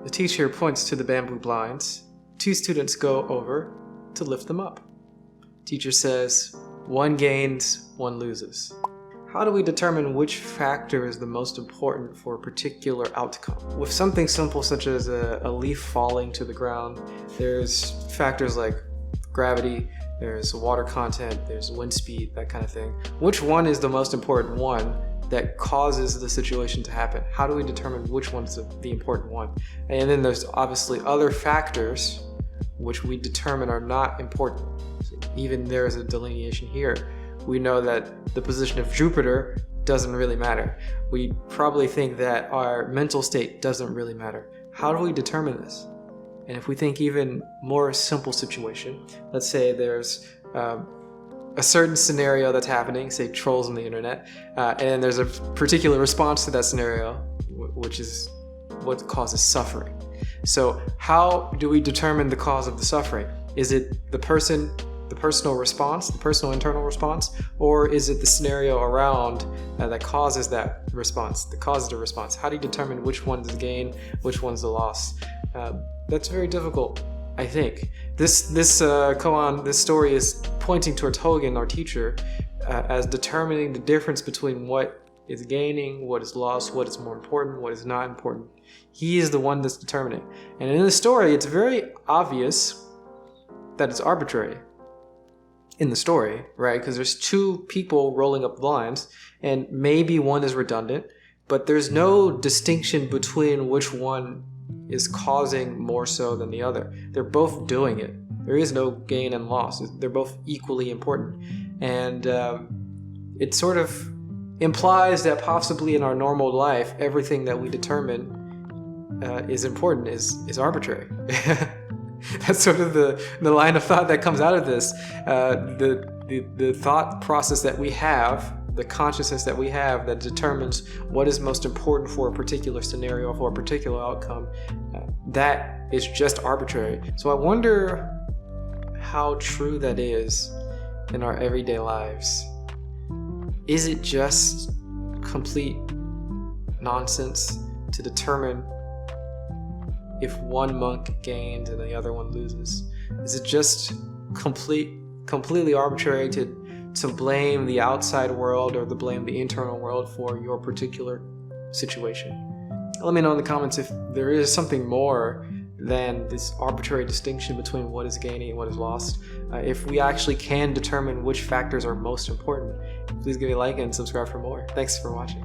The teacher points to the bamboo blinds. 2 students go over to lift them up. Teacher says, 1 gains, 1 loses. How do we determine which factor is the most important for a particular outcome? With something simple such as a leaf falling to the ground, there's factors like gravity, there's water content, there's wind speed, that kind of thing. Which one is the most important one that causes the situation to happen? How do we determine which one's the important one? And then there's obviously other factors which we determine are not important. So even there is a delineation here. We know that the position of Jupiter doesn't really matter. We probably think that our mental state doesn't really matter. How do we determine this? And if we think even more simple situation, let's say there's a certain scenario that's happening, say trolls on the internet, and there's a particular response to that scenario, which is what causes suffering. So how do we determine the cause of the suffering? Is it the personal response, the personal internal response, or is it the scenario around that causes that response, that causes the response? How do you determine which one's the gain, which one's the loss? That's very difficult, I think. This koan, this story is pointing towards Hogen, our teacher, as determining the difference between what is gaining, what is lost, what is more important, what is not important. He is the one that's determining. And in the story, it's very obvious that it's arbitrary. In the story, right? Because there's 2 people rolling up blinds, and maybe one is redundant, but there's no distinction between which one is causing more so than the other. They're both doing it. There is no gain and loss. They're both equally important. And it sort of implies that possibly in our normal life, everything that we determine is important, is arbitrary. That's sort of the line of thought that comes out of this. The thought process that we have, the consciousness that we have that determines what is most important for a particular scenario, for a particular outcome, that is just arbitrary. So I wonder how true that is in our everyday lives. Is it just complete nonsense to determine if one monk gains and the other one loses? Is it just completely arbitrary to blame the outside world or to blame the internal world for your particular situation? Let me know in the comments if there is something more than this arbitrary distinction between what is gaining and what is lost. If we actually can determine which factors are most important, please give me a like and subscribe for more. Thanks for watching.